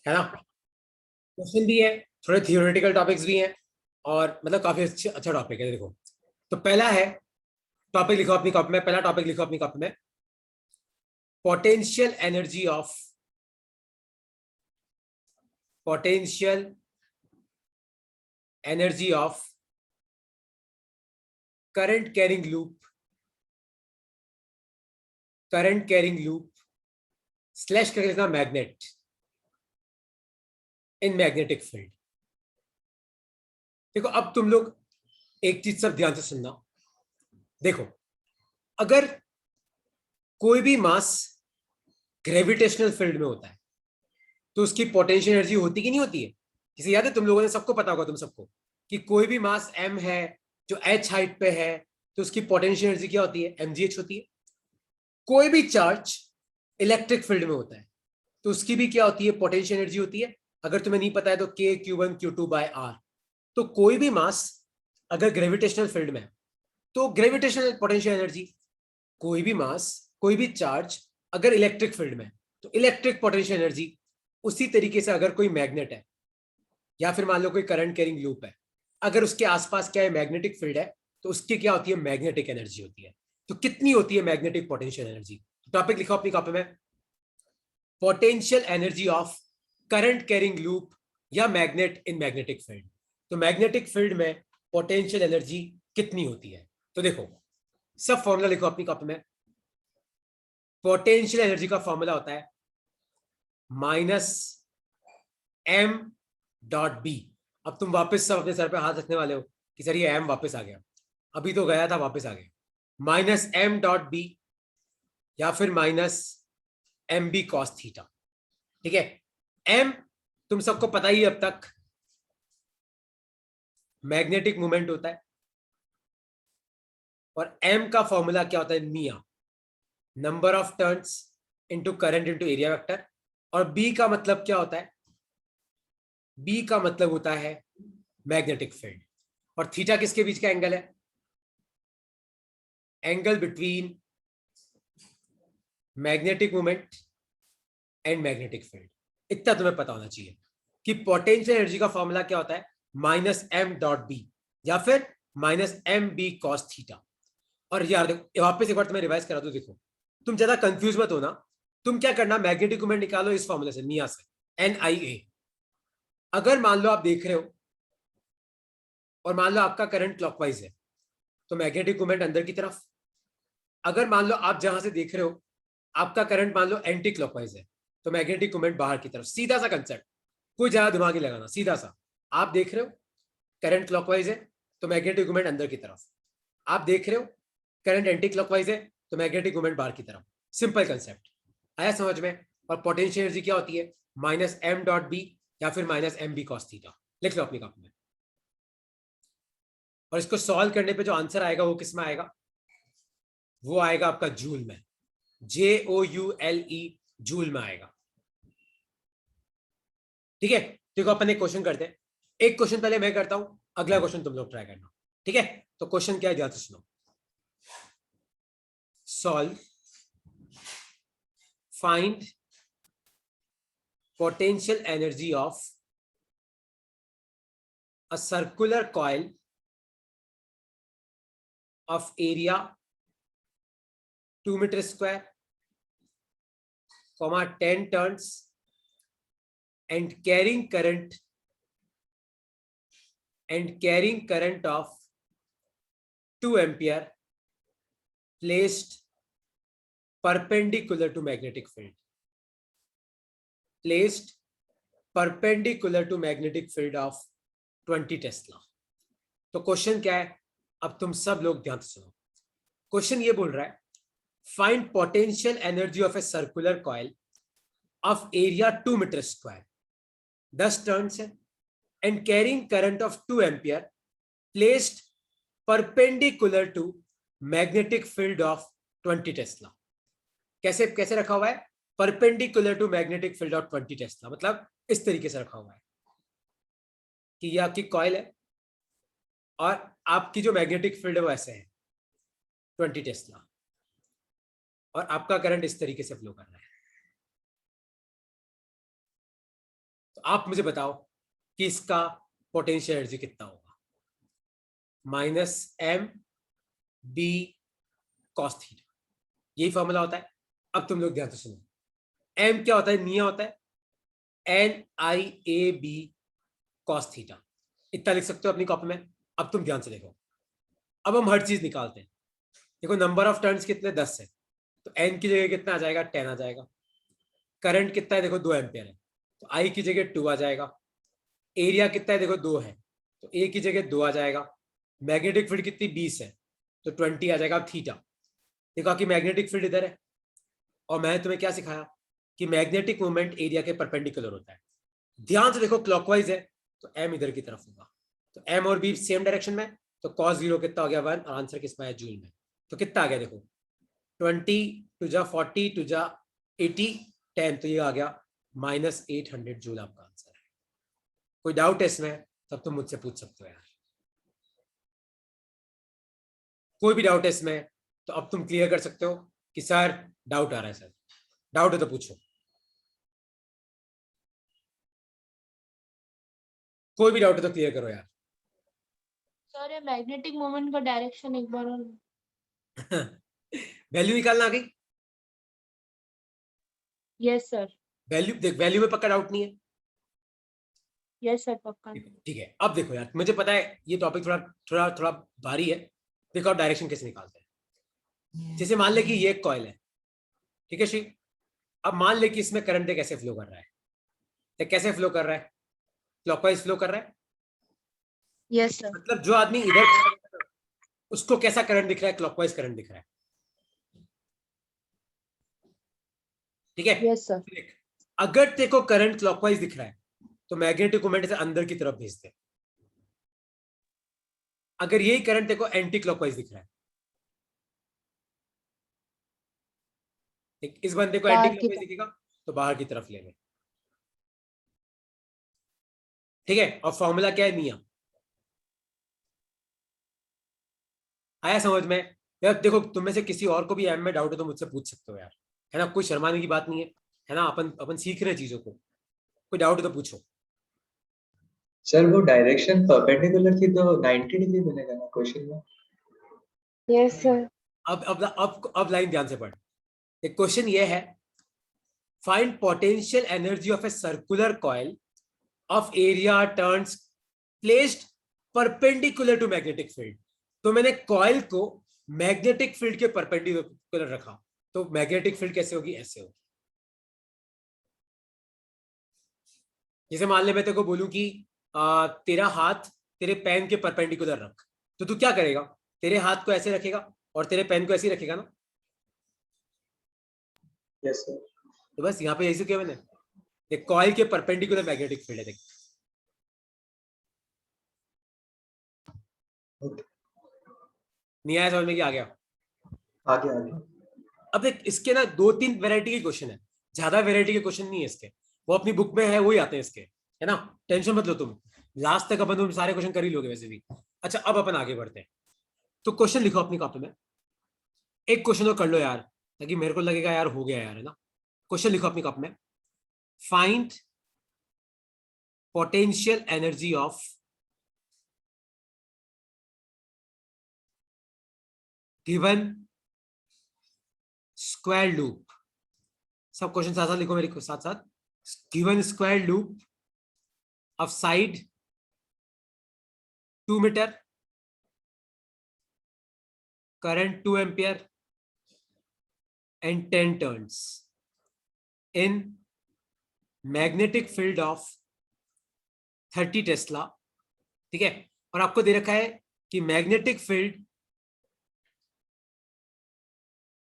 है ना। क्वेश्चन भी है, थोड़े थियोरेटिकल टॉपिक्स भी हैं, और मतलब काफी अच्छा टॉपिक है। देखो, तो पहला है, टॉपिक लिखो अपनी कॉपी में, पहला टॉपिक लिखो अपनी कॉपी में, potential energy of, potential energy of current carrying loop, current carrying loop slash करके लिखना मैग्नेट इन मैग्नेटिक फील्ड। देखो, अब तुम लोग एक चीज सब ध्यान से सुनना। देखो, अगर कोई भी मास ग्रेविटेशनल फील्ड में होता है तो उसकी पोटेंशियल एनर्जी होती कि नहीं होती है? किसी याद है? तुम लोगों ने, सबको पता होगा, तुम सबको, कि कोई भी मास m है जो h हाइट पे है, तो उसकी पोटेंशियल एनर्जी क्या होती है? mgh होती है। कोई भी चार्ज इलेक्ट्रिक फील्ड में होता है तो उसकी भी क्या होती है? पोटेंशियल एनर्जी होती है। अगर तुम्हें नहीं पता है तो k q1 q2 bye r। तो कोई भी मास अगर ग्रेविटेशनल फील्ड में है तो ग्रेविटेशनल पोटेंशियल एनर्जी, कोई भी मास, कोई भी चार्ज अगर इलेक्ट्रिक फील्ड में है तो इलेक्ट्रिक पोटेंशियल एनर्जी। उसी तरीके से अगर कोई मैग्नेट है या फिर मान लो कोई करंट कैरिंग लूप है, अगर उसके आसपास क्या है? मैग्नेटिक फील्ड है, तो उसकी क्या होती है? मैग्नेटिक एनर्जी होती है। तो कितनी होती है मैग्नेटिक पोटेंशियल एनर्जी? टॉपिक लिखो अपनी कॉपी में, potential energy of current carrying loop या मैग्नेट इन मैग्नेटिक फील्ड। तो मैग्नेटिक फील्ड में पोटेंशियल एनर्जी कितनी होती है? तो देखो, सब फॉर्मूला लिखो अपनी कॉपी में। पोटेंशियल एनर्जी का फॉर्मूला होता है माइनस एम डॉट बी। अब तुम वापस सब अपने सर पे हाथ रखने वाले हो कि सर ये एम वापस आ गया, अभी तो गया था वापस आ गया। माइनस एम डॉट बी या फिर minus M B cos theta. ठीक है। एम तुम सबको पता ही अब तक मैग्नेटिक मोमेंट होता है, और एम का फॉर्मूला क्या होता है? मिया, number of turns into current into area vector. और बी का मतलब क्या होता है? बी का मतलब होता है मैग्नेटिक फील्ड। और थीटा किसके बीच का एंगल है? Angle between magnetic moment and magnetic field. इतना तुम्हें पता होना चाहिए कि पोटेंशियल एनर्जी का फॉर्मूला क्या होता है? माइनस एम डॉट बी या फिर minus M B cos theta. और यार देखो, वापस एक बार तुम्हें रिवाइज करा दो। देखो, तुम ज्यादा कंफ्यूज मत होना। तुम क्या करना, मैग्नेटिक मोमेंट निकालो इस फॉर्मूले से, मिया से, एन आई ए। अगर मान लो आप देख रहे हो और मान लो आपका करंट क्लॉकवाइज है तो मैग्नेटिक मोमेंट अंदर की तरफ। अगर मान लो आप जहां से देख रहे हो आपका करंट मान लो एंटी क्लॉकवाइज है तो मैग्नेटिक मोमेंट बाहर की तरफ। सीधा सा कंसेप्ट, कोई ज्यादा दिमाग नहीं लगाना, सीधा सा। आप देख रहे हो करंट क्लॉकवाइज है तो मैग्नेटिक मोमेंट अंदर की तरफ। आप देख रहे हो करंट एंटी क्लॉकवाइज है तो मैग्नेटिक मोमेंट बाहर की तरफ। सिंपल कंसेप्ट, आया समझ में? और पोटेंशियल एनर्जी क्या होती है? माइनस एम डॉट बी या फिर minus M B cos theta. लिख लो अपनी कॉपी में। और इसको सॉल्व करने पे जो आंसर आएगा वो किस में आएगा? वो आएगा आपका जूल में, JOULE, जूल में आएगा। ठीक है। देखो, अपन एक क्वेश्चन करते हैं। एक क्वेश्चन पहले मैं करता हूं, अगला क्वेश्चन तुम लोग ट्राई करना। ठीक है। तो क्वेश्चन क्या है, ध्यान से सुनो। Solve, find potential energy of a circular coil of area 2 metre square, 10 turns and carrying current of 2 ampere placed perpendicular to magnetic field, placed perpendicular to magnetic field of 20 Tesla. तो question क्या है? अब तुम सब लोग ध्यान से सुनो। क्वेश्चन ये बोल रहा है, find potential energy of a circular coil of area 2 metre square, 10 turns है, and carrying current of 2 ampere placed perpendicular to magnetic field of 20 tesla. कैसे कैसे रखा हुआ है? Perpendicular to magnetic field of 20 tesla, मतलब इस तरीके से रखा हुआ है कि ये आपकी कॉइल है और आपकी जो मैग्नेटिक फील्ड है वो ऐसे है 20 टेस्ला, और आपका करंट इस तरीके से फ्लो कर रहा है। तो आप मुझे बताओ कि इसका पोटेंशियल एनर्जी कितना होगा, -mb cos थीटा, यही फॉर्मूला होता है। अब तुम लोग ध्यान से सुनो, m क्या होता है, निया होता है, NIAB cos थीटा, इतना लिख सकते हो अपनी कॉपी में। अब तुम ध्यान से देखो, अब हम हर चीज निकालते हैं। देखो नंबर ऑफ टर्न्स कितने, 10 है, तो n की जगह कितना आ जाएगा, 10 आ जाएगा। करंट कितना है, देखो 2 एम्पियर है, तो I की जगह 2 आ जाएगा। एरिया कितना है, देखो 2 है, तो A की जगह 2 आ जाएगा। मैग्नेटिक फील्ड कितनी, 20 है, तो 20 आ जाएगा थीटा। देखो कि मैग्नेटिक फील्ड इधर है, और मैंने तुम्हें क्या सिखाया कि मैग्नेटिक मोमेंट एरिया के परपेंडिकुलर होता है। ध्यान से देखो, क्लॉकवाइज है तो m इधर की तरफ होगा, तो m और b सेम डायरेक्शन में, तो cos 0 कितना हो गया, 1, और आंसर किसमें है, जूल में। तो कितना आ गया देखो, 20 टू जा 40 टू जा 80 10, तो ये आ गया -800 जूल आपका आंसर है। कोई डाउट है इसमें, तब तुम मुझसे पूछ सकते हो यार, कोई भी डाउट है इसमें तो अब तुम क्लियर कर सकते हो कि सर डाउट आ रहा है, सर डाउट है तो पूछो, कोई भी डाउट है तो क्लियर करो यार। सर ये मैग्नेटिक मोमेंट का डायरेक्शन एक बार और। वैल्यू निकालना आ गई, यस सर। वैल्यू देख, वैल्यू में पक्का डाउट नहीं है। यस सर पक्का। ठीक है, अब देखो यार, मुझे पता है ये टॉपिक थोड़ा थोड़ा थोड़ा भारी है। देखो आप डायरेक्शन कैसे निकालते हैं। जैसे मान ले कि ये एक कॉइल है, ठीक है श्री, अब मान ले कि इसमें करंट कैसे फ्लो कर रहा है, तो कैसे फ्लो कर रहा है, क्लॉकवाइज फ्लो कर रहा है। Yes sir. मतलब जो आदमी इधर खड़ा है, उसको कैसा करंट दिख रहा है, क्लॉकवाइज करंट दिख रहा है, ठीक है। Yes sir. देख, अगर तेरे को करंट क्लॉकवाइज दिख रहा है तो मैग्नेटिक मोमेंट से अंदर की तरफ भेज दे। अगर यही करंट तेरे को एंटी क्लॉकवाइज दिख रहा है, इस बंदे को एंटी बाहर की क्लॉकवाइज तरफ। दिखेगा तो बाहर की तरफ ले, ठीक है। और फॉर्मूला क्या है, मिया, आया समझ में। यार देखो, तुम में से किसी और को भी एम में डाउट है तो मुझसे पूछ सकते हो यार, है ना, कोई शर्माने की बात नहीं है ना, अपन अपन सीख रहे हैं चीजों को, कोई डाउट है तो पूछो। सर वो डायरेक्शन परपेंडिकुलर थी तो 90 डिग्री बनेगा ना क्वेश्चन में। Yes sir. अब लाइन ध्यान से पढ़। एक क्वेश्चन ये है, find potential energy of a circular coil of area turns placed perpendicular to magnetic field. तो मैंने कॉइल को मैग्नेटिक फील्ड के परपेंडिकुलर रखा, तो मैग्नेटिक फील्ड कैसे होगी, ऐसे होगी। जैसे मान ले मैं तेरे को बोलूं कि तेरा हाथ तेरे पेन के परपेंडिकुलर रख, तो तू क्या करेगा, तेरे हाथ को ऐसे रखेगा और तेरे पेन को ऐसे ही रखेगा ना। Yes sir. तो बस यहाँ पे ऐसे किया मैंने, देख कॉइल के परपेंडिकुलर मैग्नेटिक फील्ड है, देख नहीं आया समझ में, कि आ गया। आगे आगे। अब देख, इसके ना 2-3 वैरायटी के क्वेश्चन है, ज्यादा वैरायटी के क्वेश्चन नहीं है इसके, वो अपनी बुक में है वही आते हैं इसके, है ना, टेंशन मत लो तुम, लास्ट तक अपन तुम सारे क्वेश्चन कर ही लोगे वैसे भी। अच्छा अब अपन आगे बढ़ते हैं, तो क्वेश्चन लिखो अपनी कॉपी में, एक क्वेश्चन तो कर लो यार, ताकि मेरे को लगेगा यार हो गया यार, है ना। क्वेश्चन लिखो अपनी कॉपी में, find potential energy of given square loop. सब क्वेश्चन साथ साथ लिखो मेरे को साथ साथ। Given square loop of side 2 metre, current 2 ampere and 10 turns in magnetic field of 30 Tesla, ठीक है। और आपको दे रखा है कि magnetic field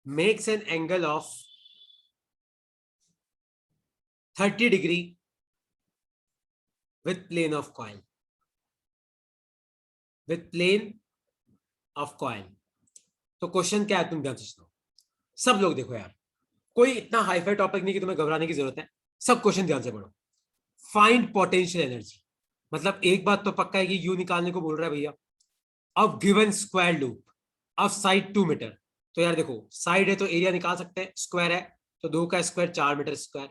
makes an angle of 30 degree with plane of coil, with plane of coil. तो क्वेश्चन क्या है, तुम ध्यान से सुनो सब लोग, देखो यार कोई इतना हाईफाई टॉपिक नहीं कि तुम्हें घबराने की जरूरत है, सब क्वेश्चन ध्यान से पढ़ो। फाइंड पोटेंशियल एनर्जी, मतलब एक बात तो पक्का है कि यू निकालने को बोल रहा है भैया। अब गिवन स्क्वायर लूप अब साइड 2 मीटर, तो यार देखो साइड है तो एरिया निकाल सकते हैं, स्क्वायर है तो 2 का square 4 metre square,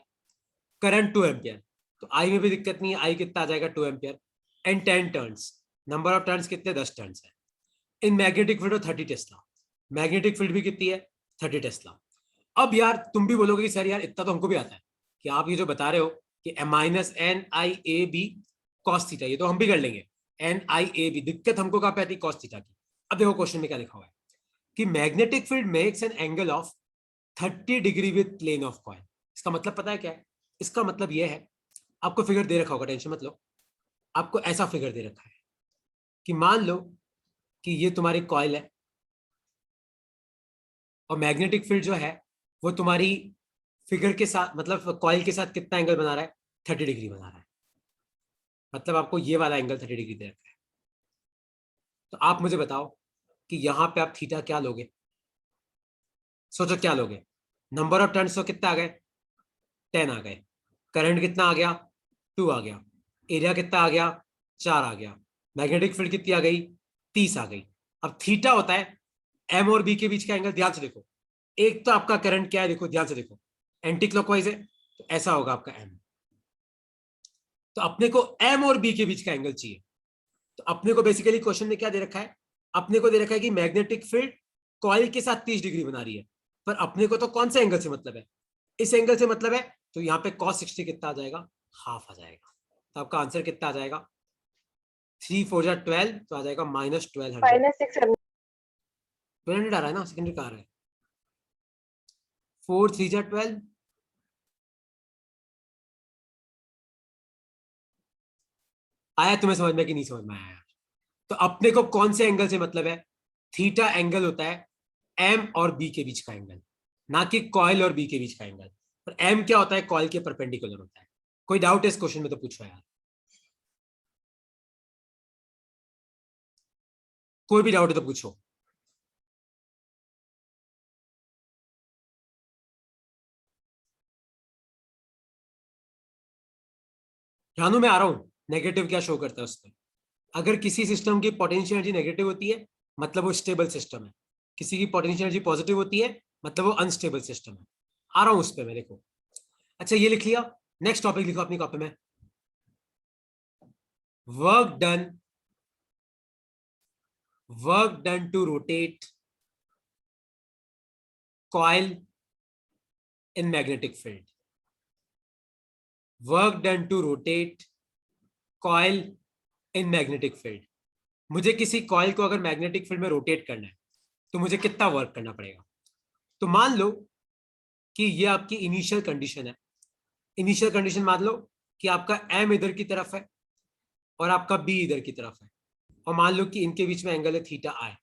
current 2 ampere, तो आई में भी दिक्कत नहीं है, आई कितना आ जाएगा 2 ampere and 10 turns, number of turns कितने 10 टर्न्स है। इन magnetic field 30 Tesla, magnetic field भी कितनी है 30 टेस्ला। अब यार तुम भी बोलोगे कि सर यार इतना तो हमको भी आता है, कि आप ये जो बता रहे हो कि minus n I A B cos theta, ये तो हम भी कर लेंगे, एन आई ए बी, दिक्कत हमको कहाँ पे आती है कॉस थीटा की। अब देखो क्वेश्चन में क्या लिखा हुआ है कि magnetic field makes an angle of 30 degree with plane of coil. इसका मतलब पता है क्या है? इसका मतलब यह है, आपको फिगर दे रखा होगा, टेंशन मत लो, आपको ऐसा फिगर दे रखा है कि मान लो कि ये तुम्हारी कॉइल है और मैग्नेटिक फील्ड जो है वो तुम्हारी फिगर के साथ, मतलब कॉइल के साथ कितना एंगल बना रहा है 30 डिग्री बना रहा है, मतलब आपको ये वाला एंगल 30 डिग्री दे रखा है। तो आप मुझे बताओ कि यहां पे आप थीटा क्या लोगे, सोचो क्या लोगे। नंबर ऑफ टर्न्स तो कितना आ गए 10 आ गए, करंट कितना आ गया 2 आ गया, एरिया कितना आ गया 4 आ गया, मैग्नेटिक फील्ड कितनी आ गई 30 आ गई। अब थीटा होता है एम और बी के बीच का एंगल, ध्यान से देखो, एक तो आपका करंट क्या है, देखो ध्यान से देखो, एंटी क्लॉकवाइज है, तो ऐसा होगा आपका एम। तो अपने को एम और बी के बीच का एंगल चाहिए। तो अपने को बेसिकली क्वेश्चन में क्या दे रखा है, अपने को दे रखा है कि मैग्नेटिक फील्ड कॉइल के साथ 30 डिग्री बना रही है, पर अपने को तो कौन से एंगल से मतलब है, इस एंगल से मतलब है, तो यहाँ पे cos 60 कितना आ जाएगा, हाफ आ जाएगा। तो आपका आंसर कितना आ जाएगा, 3 4 जा 12, तो आ जाएगा -1200। -600। 1200 आ रहा है ना, सेकेंडरी का आ रहा है, 4 3 जा 12, आया तुम्हें समझ में कि नहीं समझ में आया? तो अपने को कौन से एंगल से मतलब है, थीटा एंगल होता है एम और बी के बीच का एंगल, ना कि कॉइल और बी के बीच का एंगल। और एम क्या होता है, कॉइल के परपेंडिकुलर होता है। कोई डाउट है इस क्वेश्चन में तो पूछो यार, कोई भी डाउट है तो पूछो। जानू मैं आ रहा हूं, नेगेटिव क्या शो करता है उसमें। अगर किसी सिस्टम की पोटेंशियल एनर्जी नेगेटिव होती है मतलब वो स्टेबल सिस्टम है, किसी की पोटेंशियल एनर्जी पॉजिटिव होती है मतलब वो अनस्टेबल सिस्टम है। आ रहा हूं उस पर मैं, देखो। अच्छा ये लिख लिया, नेक्स्ट टॉपिक लिखो अपनी कॉपी में, work done, work done to rotate coil in magnetic field, work done to rotate coil in magnetic field. मुझे किसी कॉइल को अगर मैग्नेटिक फील्ड में रोटेट करना है तो मुझे कितना वर्क करना पड़ेगा। तो मान लो कि ये आपकी इनिशियल कंडीशन है, इनिशियल कंडीशन मान लो कि आपका एम इधर की तरफ है और आपका बी इधर की तरफ है, और मान लो कि इनके बीच में एंगल है थीटा आई।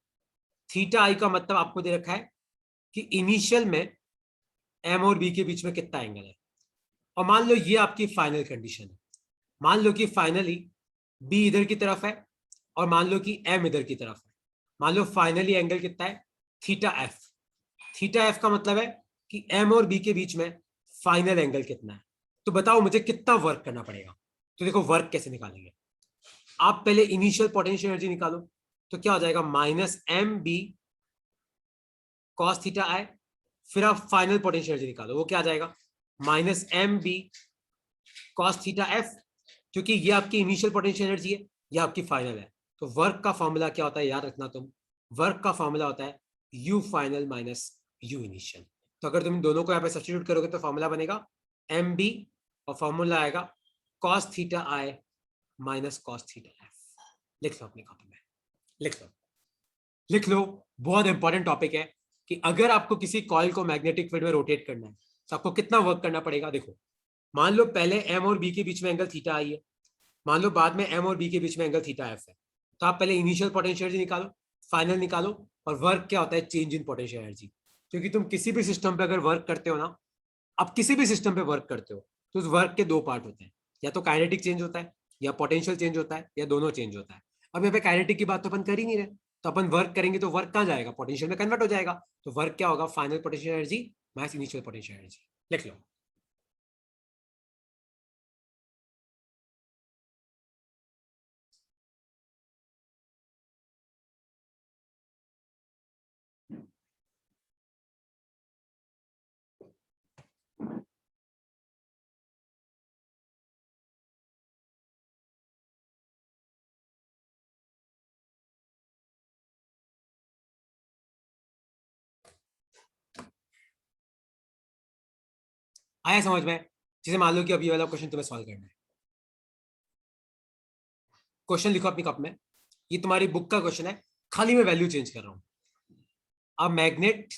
थीटा आई का मतलब आपको दे रखा है कि इनिशियल में एम और बी के बीच में कितना एंगल है, और मान लो ये आपकी फाइनल कंडीशन है। मान लो कि फाइनली बी इधर की तरफ है और मान लो कि एम इधर की तरफ है, मान लो फाइनली एंगल कितना है थीटा एफ। थीटा एफ का मतलब है कि एम और बी के बीच में फाइनल एंगल कितना है। तो बताओ मुझे कितना वर्क करना पड़ेगा। तो देखो वर्क कैसे निकालेंगे, आप पहले इनिशियल पोटेंशियल एनर्जी निकालो, तो क्या हो जाएगा -mb cos थीटा आई, फिर आप फाइनल पोटेंशियल एनर्जी निकालो, वो क्या आ जाएगा -mb cos थीटा एफ, क्योंकि ये आपकी इनिशियल पोटेंशियल एनर्जी है, ये आपकी फाइनल है। तो वर्क का फॉर्मूला क्या होता है याद रखना तुम, वर्क का फॉर्मूला होता है u final minus u initial. तो अगर तुम इन दोनों को यहाँ पे सब्स्टिट्यूट करोगे तो फॉर्मूला बनेगा mb, और फॉर्मूला आएगा cos थीटा आई माइनस cos थीटा एफ। लिख लो अपनी कॉपी में, लिख लो, लिख लो। बहुत इंपॉर्टेंट टॉपिक है कि अगर आपको किसी कॉइल को मैग्नेटिक फील्ड में रोटेट करना है तो आपको कितना वर्क करना पड़ेगा। देखो मान लो पहले एम और बी के बीच में एंगल थीटा आई है, मान लो बाद में एम और बी के बीच में एंगल थीटा एफ है, तो आप पहले इनिशियल पोटेंशियल एनर्जी निकालो, फाइनल निकालो, और वर्क क्या होता है चेंज इन पोटेंशियल एनर्जी। क्योंकि तुम किसी भी सिस्टम पे अगर वर्क करते हो ना, आप किसी भी सिस्टम पे वर्क करते हो तो उस वर्क के दो पार्ट होते हैं, या तो काइनेटिक चेंज होता है या पोटेंशियल चेंज होता है, या दोनों चेंज होता है। अब यहाँ पे काइनेटिक की बात तो अपन कर ही नहीं रहे, तो अपन वर्क करेंगे तो वर्क कहाँ जाएगा, पोटेंशियल में कन्वर्ट हो जाएगा। तो वर्क क्या होगा, final potential energy minus initial potential energy. लिख लो। आया समझ में? जैसे मान लो कि अभी वाला क्वेश्चन तुम्हें सॉल्व करना है। क्वेश्चन लिखो अपनी कॉपी में, ये तुम्हारी बुक का क्वेश्चन है, खाली मैं वैल्यू चेंज कर रहा हूं। A magnet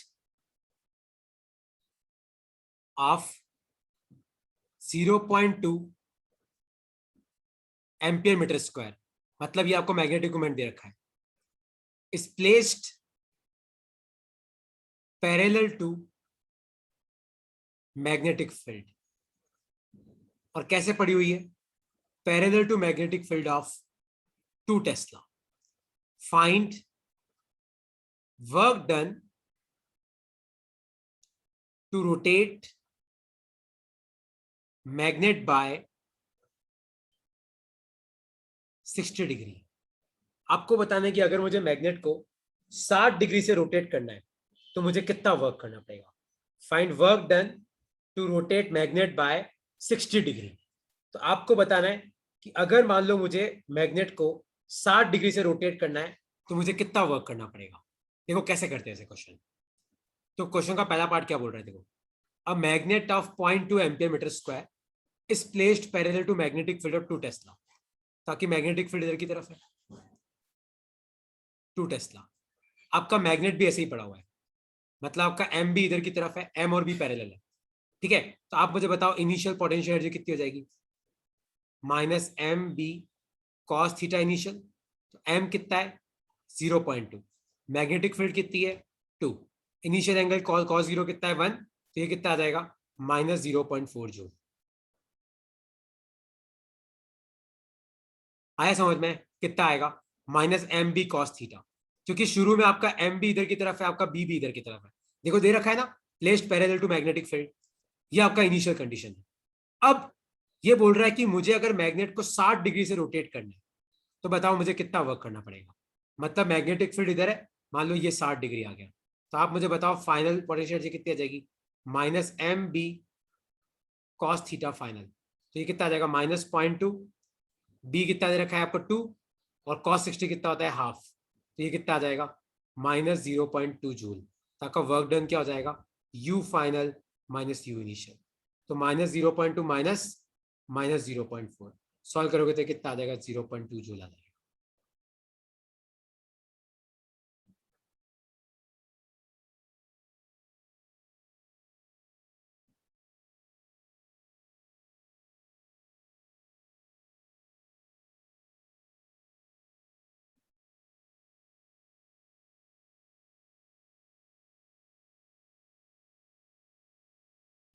of 0.2 ampere metre square, मतलब ये आपको मैग्नेटिक मोमेंट दे रखा है, is placed parallel to magnetic field. और कैसे पड़ी हुई है? Parallel to magnetic field of 2 tesla. Find work done to rotate magnet by 60 degree. आपको बताना है कि अगर मुझे मैग्नेट को 60 डिग्री से रोटेट करना है तो मुझे कितना वर्क करना पड़ेगा। Find work done to rotate magnet by 60 degree. तो आपको बताना है कि अगर मान लो मुझे मैग्नेट को 60 डिग्री से रोटेट करना है तो मुझे कितना वर्क करना पड़ेगा। देखो कैसे करते हैं ऐसे क्वेश्चन। तो क्वेश्चन का पहला पार्ट क्या बोल रहा है, देखो, a magnet of 0.2 ampere metre square is placed parallel to magnetic field of 2 tesla. ताकि मैग्नेटिक फील्ड इधर की तरफ है 2 टेस्ला, आपका मैग्नेट भी ऐसे ही पड़ा हुआ है, मतलब आपका एम भी इधर की तरफ है, एम और बी पैरेलल है। ठीक है, तो आप मुझे बताओ इनिशियल पोटेंशियल एनर्जी कितनी हो जाएगी? Minus M B cos theta initial. तो एम कितना है? 0.2। मैग्नेटिक फील्ड कितनी है? 2। इनिशियल एंगल कॉस 0 कितना है? 1। तो ये कितना आ जाएगा? Minus 0.4 joule. आया समझ में? कितना आएगा? Minus M B cos theta, क्योंकि शुरू में आपका एम बी इधर की तरफ है, आपका बी भी इधर की तरफ है। देखो दे रखा है ना, placed parallel to magnetic field. ये आपका इनिशियल कंडीशन है। अब ये बोल रहा है कि मुझे अगर मैग्नेट को 60 डिग्री से रोटेट करना है तो बताओ मुझे कितना वर्क करना पड़ेगा। मतलब मैग्नेटिक फील्ड इधर है, मान लो ये 60 डिग्री आ गया, तो आप मुझे बताओ फाइनल पोटेंशियल एनर्जी कितनी आ जाएगी? Minus M B cos theta final. तो ये कितना आ जाएगा? -0.2। बी कितना दे रखा है आपको? 2। और कॉस 60 कितना होता है? हाफ। तो ये कितना आ जाएगा? -0.2 जूल। तो आपका वर्क डन क्या हो जाएगा? You final minus U initial. तो -0.2 माइनस -0.4, सॉल्व करोगे तो कितना आ जाएगा? 0.2 जूल आ जाएगा।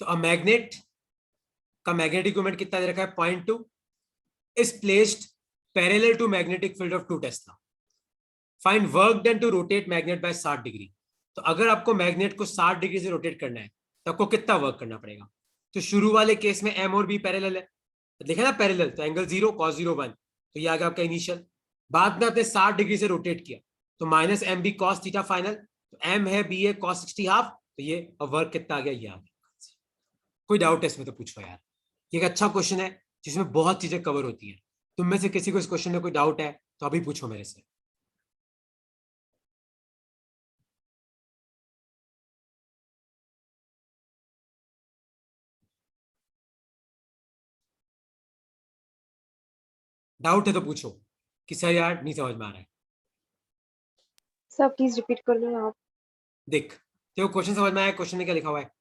तो अ मैग्नेट का मैग्नेटिक मोमेंट कितना दे रखा है? 0.2 is placed parallel to magnetic field of 2 tesla. Find work done to rotate magnet by 60 degree. तो अगर आपको मैग्नेट को 60 डिग्री से रोटेट करना है तो आपको कितना वर्क करना पड़ेगा? तो शुरू वाले केस में एम और बी पैरेलल है, तो देखा ना पैरेलल, तो एंगल 0 कॉस 0 1, तो ये आ गया आपका इनिशियल। बाद में आपने 60 डिग्री से रोटेट किया तो minus M B cos theta final. तो एम है, बी है, कॉस 60 हाफ, तो ये वर्क कितना आ गया? ये आ गया। कोई डाउट है इसमें तो पूछो यार, ये एक अच्छा क्वेश्चन है जिसमें बहुत चीजें कवर होती है। तुम में से किसी को इस क्वेश्चन में कोई डाउट है तो अभी पूछो मेरे से। डाउट है तो पूछो कि सर यार नहीं समझ में आ रहा है। सर प्लीज रिपीट कर दो आप। देख, देखो क्वेश्चन समझ में आया? क्वेश्चन में क्या लिखा हुआ है?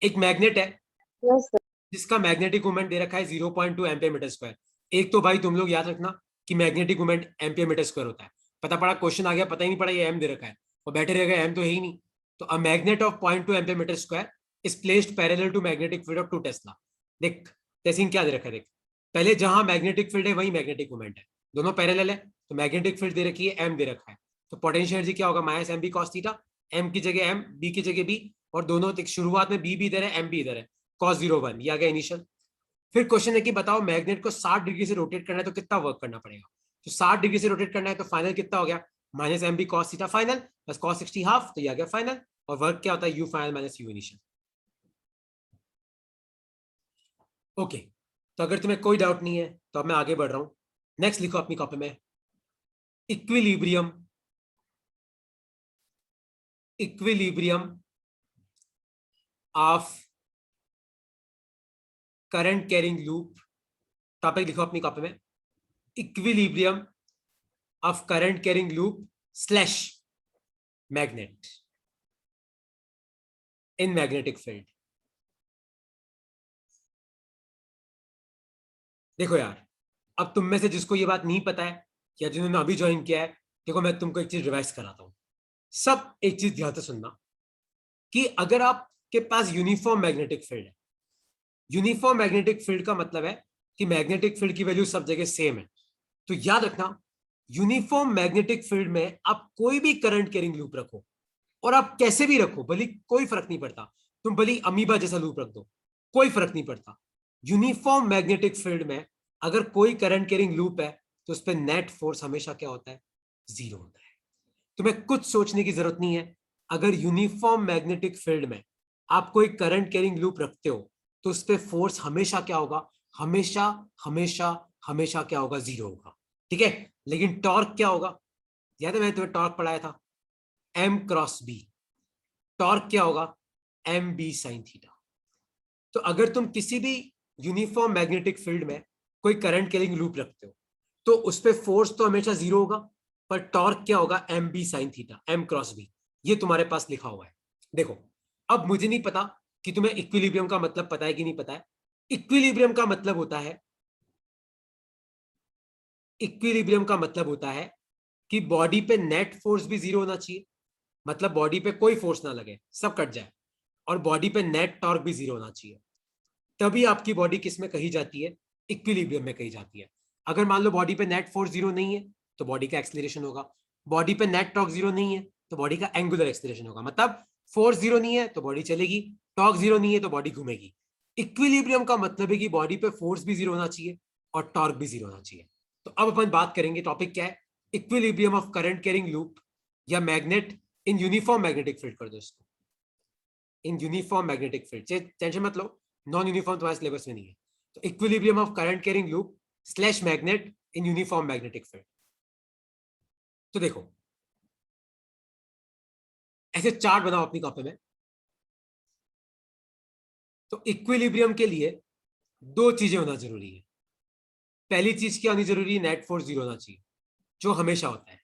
एक मैग्नेट है यस सर। जिसका मैग्नेटिक मोमेंट दे रखा है 0.2 एम्पियर मीटर स्क्वायर। एक तो भाई तुम लोग याद रखना कि magnetic moment ampere metre square होता है। पता पड़ा क्वेश्चन आ गया, पता ही नहीं पड़ा ये एम दे रखा है, और बैठे रह गए एम तो है ही नहीं। तो अ magnet of 0.2 ampere metre square is placed parallel to magnetic field of 2 tesla. देख जैसे क्या दे रखा है, देख पहले जहां मैग्नेटिक फील्ड है वही मैग्नेटिक मोमेंट है, दोनों पैरेलल है। तो मैग्नेटिक फील्ड दे रखी है, एम दे रखा है, तो पोटेंशियल एनर्जी क्या होगा? Minus M B cos theta. M की जगह एम, बी की जगह बी, और दोनों शुरुआत में बी भी इधर है, एम भी इधर है, cos 0 1, ये आ गया इनिशियल। फिर क्वेश्चन है कि बताओ मैग्नेट को 60 डिग्री से रोटेट करना है तो कितना वर्क करना पड़ेगा? तो 60 डिग्री से रोटेट करना है तो फाइनल कितना हो गया? Minus M B cos theta final plus cos 60 half, तो ये आ गया फाइनल। और वर्क क्या होता है? U final minus U initial. Okay, तो अगर तुम्हें कोई डाउट नहीं है तो अब मैं आगे बढ़ रहा हूं। नेक्स्ट लिखो अपनी कॉपी में, equilibrium equilibrium of current carrying loop, topic लिखो अपनी कॉपी में, equilibrium of current carrying loop slash magnet in magnetic field. देखो यार, अब तुम में से जिसको ये बात नहीं पता है या जिन्होंने अभी ज्वाइन किया है, देखो मैं तुमको एक चीज रिवाइज कराता हूं। सब एक चीज ध्यान से सुनना कि अगर आपके पास यूनिफॉर्म मैग्नेटिक फील्ड है, यूनिफॉर्म मैग्नेटिक फील्ड का मतलब है कि मैग्नेटिक फील्ड की वैल्यू सब जगह सेम है। तो याद रखना, यूनिफॉर्म मैग्नेटिक फील्ड में आप कोई भी करंट कैरिंग लूप रखो, और आप कैसे भी रखो, भले कोई फर्क नहीं पड़ता, तुम भले अमीबा जैसा लूप रख दो, कोई फर्क नहीं पड़ता। यूनिफॉर्म मैग्नेटिक फील्ड में अगर कोई करंट कैरिंग लूप है तो उस पर नेट फोर्स हमेशा क्या होता है? जीरो होता है। तुम्हें कुछ सोचने की जरूरत नहीं है। अगर यूनिफॉर्म मैग्नेटिक फील्ड में आप कोई करंट कैरिंग लूप रखते हो तो उस पर फोर्स हमेशा क्या होगा? हमेशा हमेशा हमेशा क्या होगा? जीरो होगा। ठीक है, लेकिन टॉर्क क्या होगा? याद है मैंने तुम्हें टॉर्क पढ़ाया था, एम क्रॉस बी। टॉर्क क्या होगा? M B sine theta. तो अगर तुम किसी भी यूनिफॉर्म मैग्नेटिक फील्ड में कोई करंट कैरिंग लूप रखते हो तो उस पर फोर्स तो हमेशा जीरो होगा, पर टॉर्क क्या होगा? M B sine theta, M cross B. ये तुम्हारे पास लिखा हुआ है। देखो, अब मुझे नहीं पता कि तुम्हें इक्विलिब्रियम का मतलब पता है कि नहीं पता है। इक्विलिब्रियम का मतलब होता है, इक्विलिब्रियम का मतलब होता है कि बॉडी पे नेट फोर्स भी जीरो होना चाहिए, मतलब बॉडी पे कोई फोर्स ना लगे, सब कट जाए, और बॉडी पे नेट टॉर्क भी जीरो होना चाहिए। तभी आपकी बॉडी किस में कही जाती है? इक्विलिब्रियम में कही जाती है। अगर मान लो बॉडी पे नेट फोर्स जीरो नहीं है तो बॉडी का एक्सेलरेशन होगा, बॉडी पे नेट टॉर्क जीरो नहीं है तो बॉडी का एंगुलर एक्सेलरेशन होगा। मतलब फोर्स जीरो नहीं है तो बॉडी चलेगी, टॉर्क जीरो नहीं है तो बॉडी घूमेगी। इक्विलिब्रियम का मतलब है कि बॉडी पे फोर्स भी जीरो होना चाहिए और टॉर्क भी जीरो होना चाहिए। तो अब अपन बात करेंगे, टॉपिक क्या है? Equilibrium of current carrying loop या magnet in uniform magnetic field कर दो इसको, in uniform magnetic field. Tension मत लो, नॉन यूनिफॉर्म तुम्हारे सिलेबस में नहीं है। तो equilibrium of current carrying loop slash magnet in uniform magnetic field. तो देखो, ऐसे चार्ट बनाओ अपनी कॉपी में। तो इक्विलिब्रियम के लिए दो चीजें होना जरूरी है। पहली चीज क्या होनी जरूरी है? नेट फोर्स जीरो होना चाहिए, जो हमेशा होता है,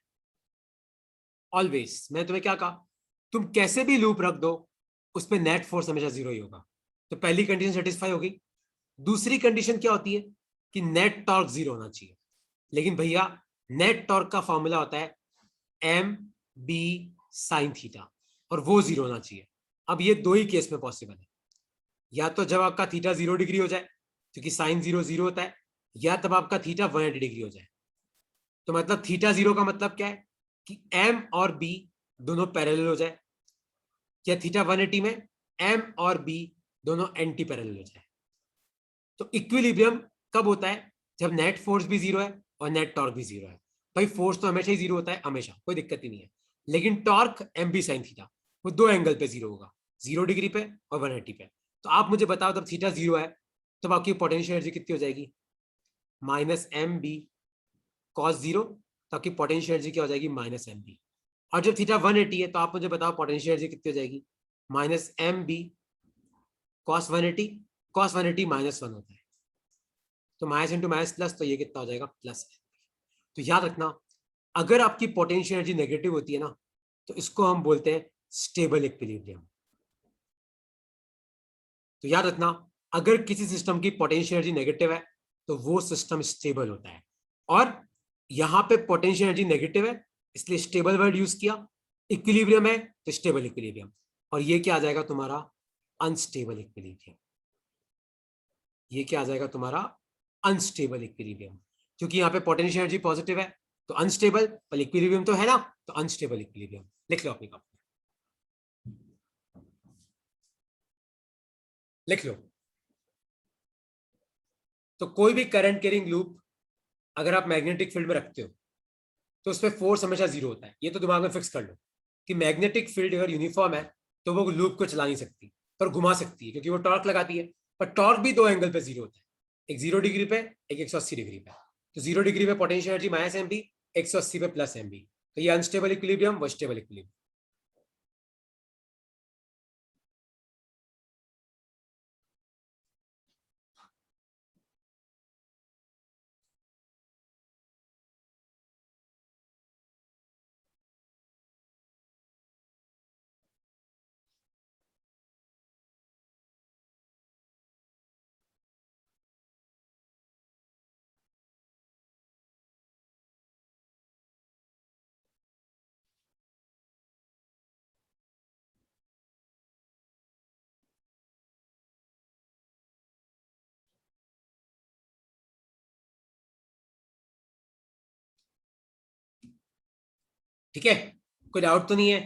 ऑलवेज। मैं तुम्हें क्या कहा? तुम कैसे भी लूप रख दो उस पर नेट फोर्स हमेशा जीरो ही होगा। तो पहली कंडीशन सेटिस्फाई होगी। दूसरी कंडीशन क्या होती है? कि नेट टॉर्क जीरो होना चाहिए। लेकिन भैया, नेट टॉर्क का फॉर्मूला होता है एम बी साइन थीटा, और वो जीरो होना चाहिए। अब ये दो ही केस में पॉसिबल है, या तो जब आपका थीटा 0 डिग्री हो जाए क्योंकि साइन जीरो जीरो होता है, या तब आपका थीटा 180 डिग्री हो जाए। तो मतलब थीटा जीरो का मतलब क्या है? कि एम और बी दोनों पैरेलल हो जाए, या थीटा 180 में एम और बी दोनों एंटी पैरेलल हो जाए। तो इक्विलिब्रियम कब होता है? जब नेट फोर्स भी जीरो है और नेट टॉर्क भी जीरो है। भाई फोर्स तो हमेशा ही जीरो होता है, हमेशा, कोई दिक्कत ही नहीं है। लेकिन torque M B sine theta वो दो एंगल पे जीरो होगा, 0 डिग्री पे और 180 पे। तो आप मुझे बताओ, तब थीटा जीरो है तब आपकी पोटेंशियल एनर्जी कितनी हो जाएगी? Minus M B cos zero. तो आपकी पोटेंशियल एनर्जी क्या हो जाएगी? Minus M B. और जब थीटा 180 है तो आप मुझे बताओ पोटेंशियल एनर्जी कितनी हो जाएगी? Minus M B cos 180। Cos 180 -1 होता है, तो माइनस इंटू माइनस प्लस, तो ये कितना हो जाएगा? प्लस। तो याद रखना, अगर आपकी पोटेंशियल एनर्जी नेगेटिव होती है ना, तो इसको हम बोलते हैं स्टेबल इक्विलिब्रियम। तो याद रखना, अगर किसी सिस्टम की पोटेंशियल एनर्जी नेगेटिव है तो वो सिस्टम स्टेबल होता है। और यहां पे पोटेंशियल एनर्जी नेगेटिव है इसलिए स्टेबल वर्ड यूज किया, इक्विलिब्रियम है तो स्टेबल इक्विलिब्रियम। और ये क्या आ जाएगा तुम्हारा? Unstable equilibrium. ये क्या आ जाएगा तुम्हारा? Unstable equilibrium. क्योंकि यहाँ पे पोटेंशियल एनर्जी पॉजिटिव है तो अनस्टेबल, पर इक्विलिब्रियम तो है ना, तो अनस्टेबल इक्विलिब्रियम। लिख लो अपनी कॉपी, लिख लो। तो कोई भी करंट कैरिंग लूप अगर आप मैग्नेटिक फील्ड में रखते हो तो उस पर फोर्स हमेशा जीरो होता है। ये तो दिमाग में फिक्स कर लो कि मैग्नेटिक फील्ड अगर यूनिफॉर्म है तो वो लूप को चला नहीं सकती, पर घुमा सकती है क्योंकि वो टॉर्क लगाती है। पर टॉर्क भी दो एंगल पे जीरो होता है, एक 0 डिग्री पे, एक 180 डिग्री पे। तो 0 डिग्री पे potential energy minus M B, 180 पे प्लस एम बी। तो ये अनस्टेबल इक्विलिब्रियम, वो स्टेबल इक्विलिब्रियम। ठीक है, कोई डाउट तो नहीं है?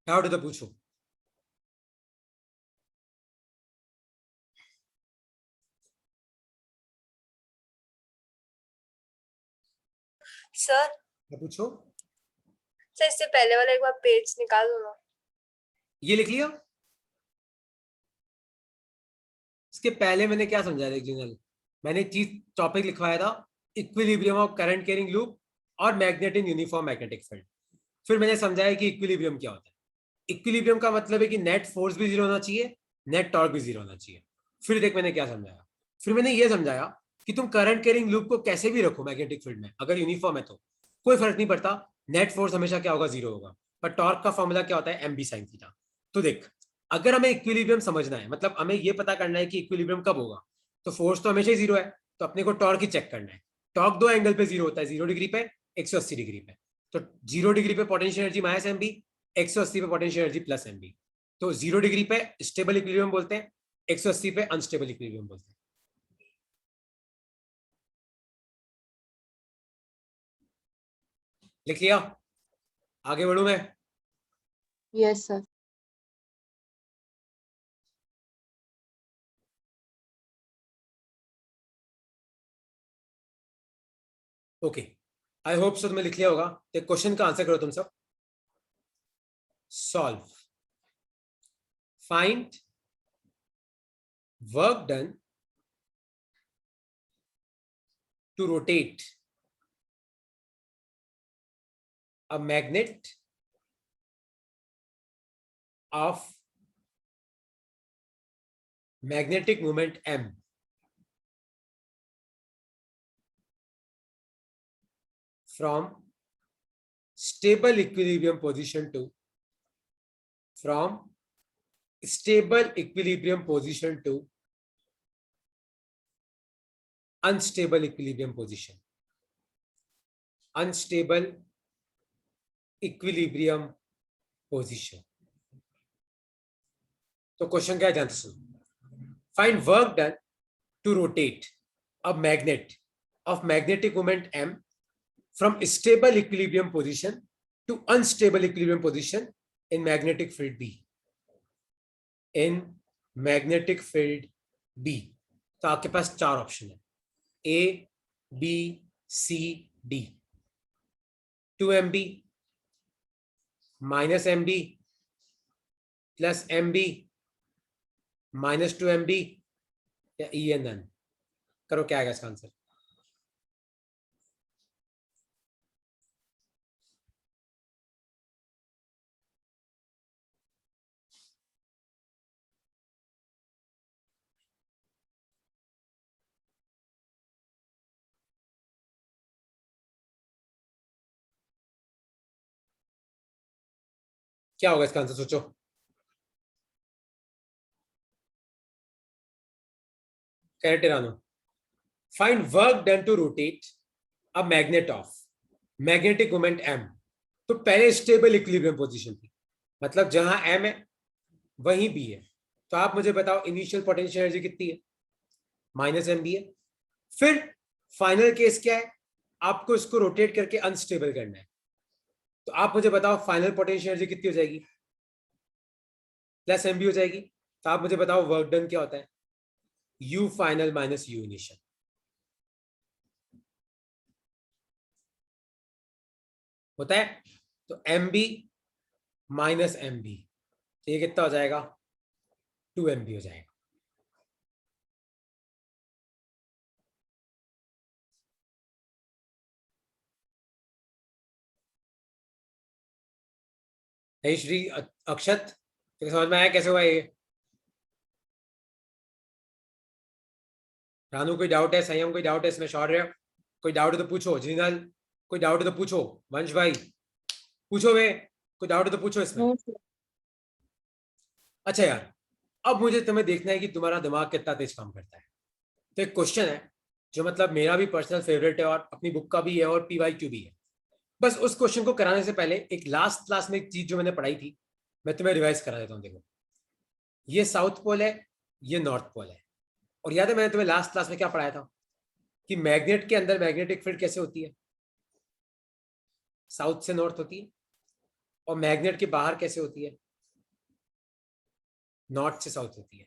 डाउट है तो पूछो। सर पूछो। सर इससे पहले वाला एक बार पेज निकाल दो ना। ये लिख लिया। इसके पहले मैंने क्या समझाया था जनरल? मैंने चीज टॉपिक लिखवाया था equilibrium of current carrying loop और magnet in uniform magnetic field. फिर मैंने समझाया कि इक्विलिब्रियम क्या होता है। इक्विलिब्रियम का मतलब है कि नेट फोर्स भी जीरो होना चाहिए, नेट टॉर्क भी जीरो होना चाहिए। फिर देख मैंने क्या समझाया, फिर मैंने ये समझाया कि तुम करंट कैरिंग लूप को कैसे भी रखो मैग्नेटिक फील्ड में, अगर यूनिफॉर्म है तो कोई फर्क नहीं पड़ता, नेट फोर्स हमेशा क्या होगा, जीरो होगा। पर टॉर्क का फॉर्मूला क्या होता है, एम बी साइन थीटा। तो देख, अगर हमें इक्विलिब्रियम समझना है, मतलब हमें ये पता करना है कि इक्विलिब्रियम कब होगा, तो फोर्स तो हमेशा ही जीरो है, तो अपने को टॉर्क ही चेक करना है। टॉर्क दो एंगल पे जीरो होता है, 0 डिग्री पे, 180 डिग्री पे। तो 0 डिग्री पे potential energy minus M B, 180 पे potential energy plus M B. तो 0 डिग्री पे स्टेबल इक्विलिब्रियम बोलते हैं, 180 पे अनस्टेबल इक्विलिब्रियम बोलते हैं। लिख लिया? आगे बढ़ू मैं? Yes sir. Okay, I hope so तुम्हें लिख लिया होगा। एक क्वेश्चन का आंसर करो तुम सब। Solve, find work done to rotate a magnet of magnetic moment m from stable equilibrium position to unstable equilibrium position, unstable equilibrium position। तो क्वेश्चन क्या है, ध्यान से सुनो। Find work done to rotate a magnet of magnetic moment m from stable equilibrium position to unstable equilibrium position in magnetic field B, in magnetic field B। तो आपके पास चार option है, A, B, C, D। 2mb minus mb plus mb minus 2mb या E and non. करो क्या आएगा इसका answer. क्या होगा इसका आंसर, सोचो। कैरेटेरानो, find work done to rotate a magnet of magnetic moment m। तो पहले स्टेबल इक्विलिब्रियम पोजीशन थी, मतलब जहां m है वहीं b है। तो आप मुझे बताओ इनिशियल पोटेंशियल एनर्जी कितनी है, माइनस एम बी है। फिर फाइनल केस क्या है, आपको इसको रोटेट करके अनस्टेबल करना है। तो आप मुझे बताओ फाइनल पोटेंशियल एनर्जी कितनी हो जाएगी, प्लस एम बी हो जाएगी। तो आप मुझे बताओ वर्क डन क्या होता है, U final minus U initial होता है। तो M B minus M B, तो ये कितना हो जाएगा, 2mb हो जाएगा। श्री अक्षत, तो समझ में आया कैसे हुआ ये? रानू कोई डाउट है, संयम कोई डाउट है इसमें, शौर्य कोई डाउट है तो पूछो, जिनल कोई डाउट है तो पूछो, वंश भाई पूछो, वे कोई डाउट है तो पूछो इसमें। No sir. अच्छा यार, अब मुझे तुम्हें देखना है कि तुम्हारा दिमाग कितना तेज काम करता है। तो एक क्वेश्चन है जो मतलब मेरा भी पर्सनल फेवरेट है और अपनी बुक का भी है और PYQ भी है। बस उस क्वेश्चन को कराने से पहले एक लास्ट क्लास में एक चीज जो मैंने पढ़ाई थी मैं तुम्हें रिवाइज करा देता हूँ। देखो, ये साउथ पोल है, ये नॉर्थ पोल है। और याद है मैंने तुम्हें लास्ट क्लास में क्या पढ़ाया था कि मैग्नेट के अंदर मैग्नेटिक फील्ड कैसे होती है, साउथ से नॉर्थ होती है। और मैग्नेट के बाहर कैसे होती है? नॉर्थ से साउथ होती है।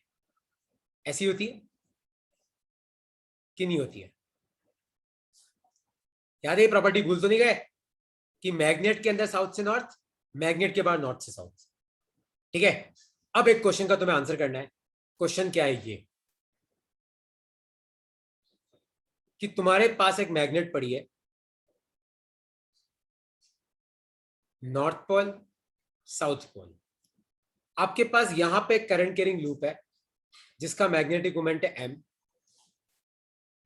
ऐसी होती है कि नहीं होती है? याद है, ये प्रॉपर्टी भूल तो नहीं गए कि मैग्नेट के अंदर साउथ से नॉर्थ, मैग्नेट के बाहर नॉर्थ से साउथ। ठीक है, अब एक क्वेश्चन का तुम्हें आंसर करना है। क्वेश्चन क्या है? ये कि तुम्हारे पास एक मैग्नेट पड़ी है, नॉर्थ पोल, साउथ पोल। आपके पास यहां पे करंट कैरिंग लूप है जिसका मैग्नेटिक मोमेंट है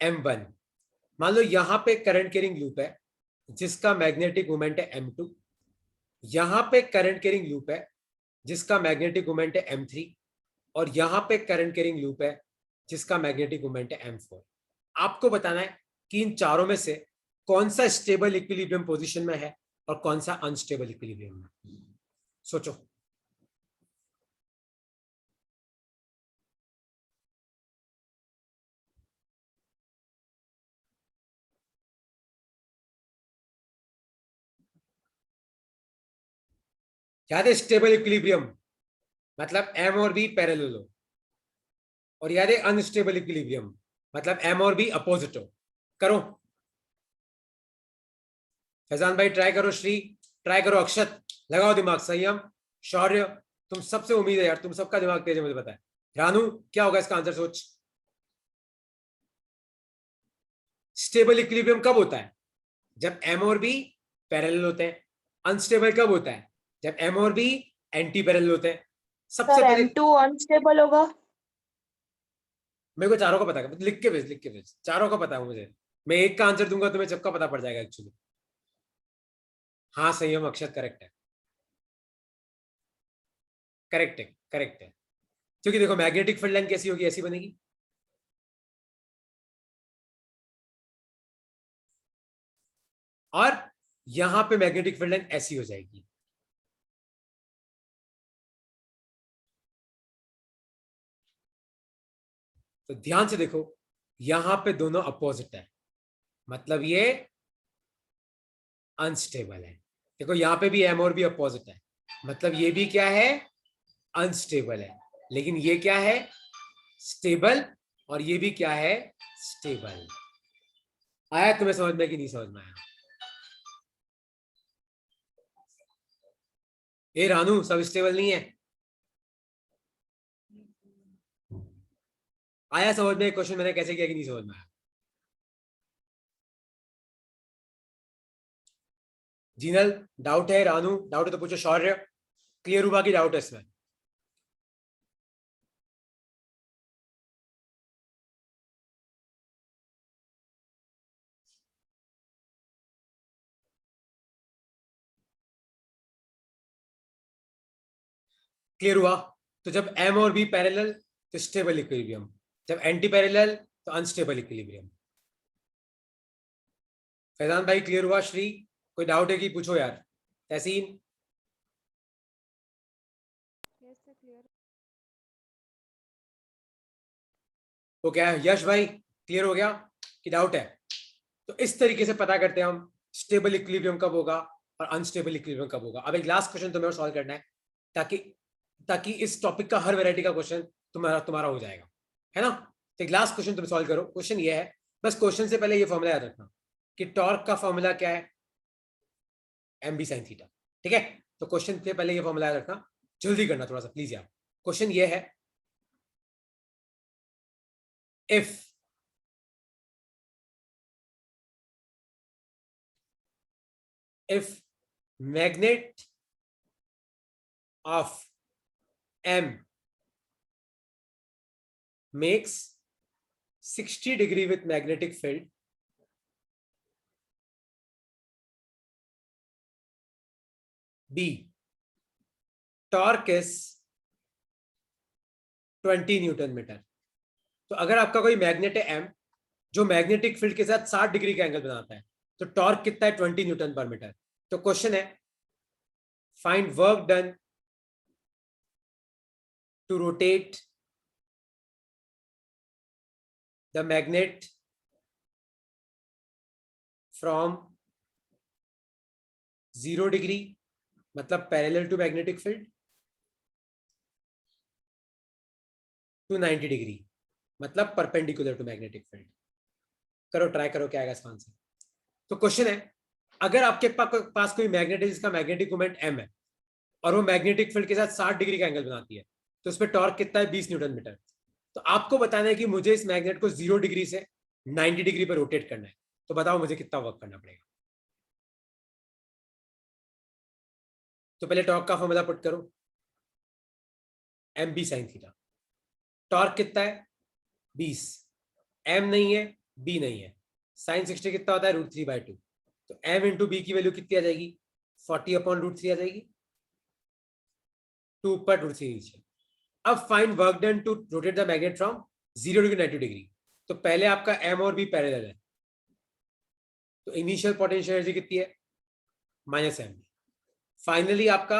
m1। मान लो यहां पे करंट कैरिंग लूप है जिसका मैग्नेटिक मोमेंट है m2। यहां पे करंट कैरिंग लूप है जिसका मैग्नेटिक मोमेंट है m3। और यहां पे करंट कैरिंग लूप है जिसका मैग्नेटिक मोमेंट है m4। आपको बताना है कि इन चारों में से कौन सा स्टेबल इक्विलिब्रियम पोजीशन में है और कौन सा अनस्टेबल इक्विलिब्रियम में। सोचो। याद है स्टेबल इक्विलिब्रियम मतलब m और b पैरेलल हो, और याद है अनस्टेबल इक्विलिब्रियम मतलब m और b अपोजिट हो। करो फैजान भाई, ट्राई करो। श्री ट्राई करो। अक्षत लगाओ दिमाग। संयम, शौर्य, तुम सबसे उम्मीद है यार, तुम सबका दिमाग तेज है मुझे पता है। रानू, क्या होगा इसका आंसर? सोच। स्टेबल इक्विलिब्रियम कब होता है? जब m और b पैरेलल होते हैं। अनस्टेबल कब होता है? जब m और b एंटी पैरेलल होते हैं। सबसे सर पहले M2 अनस्टेबल होगा। मेरे को चारों का पता है, लिख के भेज, लिख के भेज। चारों का पता है मुझे। मैं एक का आंसर दूंगा तुम्हें सबका पता पड़ जाएगा एक्चुअली। हाँ संयम, अक्षत करेक्ट है, करेक्ट है, करेक्ट है। क्योंकि देखो मैग्नेटिक फील्ड लाइन कैसी होगी? ऐसी बनेगी। और यहां पे मैग्नेटिक फील्ड लाइन ऐसी हो जाएगी। तो ध्यान से देखो, यहां पे दोनों अपोजिट है, मतलब ये अनस्टेबल है। देखो यहां पे भी m और b अपोजिट है, मतलब ये भी क्या है? अनस्टेबल है। लेकिन ये क्या है? स्टेबल। और ये भी क्या है? स्टेबल। आया तुम्हें समझ में कि नहीं समझ में आया? ए रानू, सब स्टेबल नहीं है। आया समझ में क्वेश्चन मैंने कैसे किया कि नहीं समझ में आया? जीनल डाउट है? रानू डाउट है तो पूछो। शौर्य क्लियर हुआ कि डाउट है इसमें? क्लियर हुआ? तो जब m और b पैरेलल तो स्टेबल इक्विलिब्रियम, जब एंटी पैरेलल तो अनस्टेबल इक्विलिब्रियम। फैजान भाई क्लियर हुआ? श्री कोई डाउट है कि पूछो यार। तहसीन यस सर क्लियर। तो क्या है? यश भाई क्लियर हो गया कि डाउट है? तो इस तरीके से पता करते हैं हम स्टेबल इक्विलिब्रियम कब होगा और अनस्टेबल इक्विलिब्रियम कब होगा। अब एक लास्ट क्वेश्चन तुम्हें सॉल्व करना है ताकि ताकि इस टॉपिक का हर वैरायटी का क्वेश्चन तुम्हारा तुम्हारा हो जाएगा, है ना? तो एक लास्ट क्वेश्चन तुम सॉल्व करो। क्वेश्चन ये है, बस क्वेश्चन से पहले ये फॉर्मूला याद रखना कि टॉर्क का फॉर्मूला क्या है? M B sine theta. ठीक है, तो क्वेश्चन से पहले ये फॉर्मूला याद रखना। जल्दी करना थोड़ा सा प्लीज यार। क्वेश्चन ये है, if magnet of M makes 60° with magnetic field, B torque is 20 newton metre. तो अगर आपका कोई मैग्नेट है M जो मैग्नेटिक फील्ड के साथ 60 डिग्री का एंगल बनाता है, तो टॉर्क कितना है? 20 न्यूटन पर मीटर। तो क्वेश्चन है, find work done to rotate the magnet from 0 degree मतलब parallel to magnetic field, to 90 degree मतलब परपेंडिकुलर टू मैग्नेटिक फील्ड। करो, ट्राई करो क्या आएगा इसका आंसर। तो क्वेश्चन है, अगर आपके पास कोई मैग्नेट है जिसका मैग्नेटिक मोमेंट m है और वो मैग्नेटिक फील्ड के साथ 60 डिग्री का एंगल बनाती है, तो उस पर टॉर्क कितना है? 20 न्यूटन मीटर। तो आपको बताना है कि मुझे इस मैग्नेट को 0 डिग्री से 90 डिग्री पर रोटेट करना है। तो बताओ मुझे कितना वर्क करना पड़ेगा। तो पहले टॉर्क का फॉर्मूला पुट करो, mb sin थीटा। टॉर्क कितना है? 20। m नहीं है, b नहीं है। sin 60 कितना होता है? √3/2। तो m इंटू बी की वैल्यू कितनी आ जाएगी? 40/√3 आ जाएगी। 2 ऊपर √3 नीचे। अब find work done to rotate the magnet from 0 degree 90 degree. तो पहले आपका m और b पैरेलल है, तो इनिशियल पोटेंशियल एनर्जी कितनी है? -m। फाइनली आपका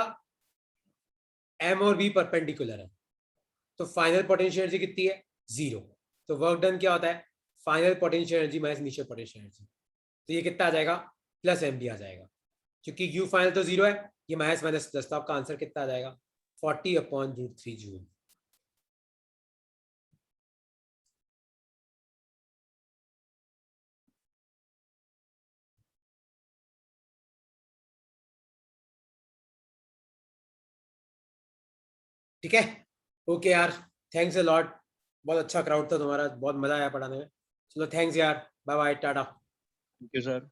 m और b परपेंडिकुलर है, तो फाइनल पोटेंशियल एनर्जी कितनी है? 0। तो वर्क डन क्या होता है? Final potential energy minus initial potential energy. तो ये कितना आ जाएगा? +mb आ जाएगा, क्योंकि u फाइनल तो 0 है, ये माइनस माइनस प्लस, तो आपका आंसर कितना आ जाएगा? 40/√3 जूल। ठीक है, ओके यार, थैंक्स अ लॉट। बहुत अच्छा क्राउड था तुम्हारा, बहुत मजा आया पढ़ाने में। चलो थैंक्स यार, bye bye, tata. Thank you sir.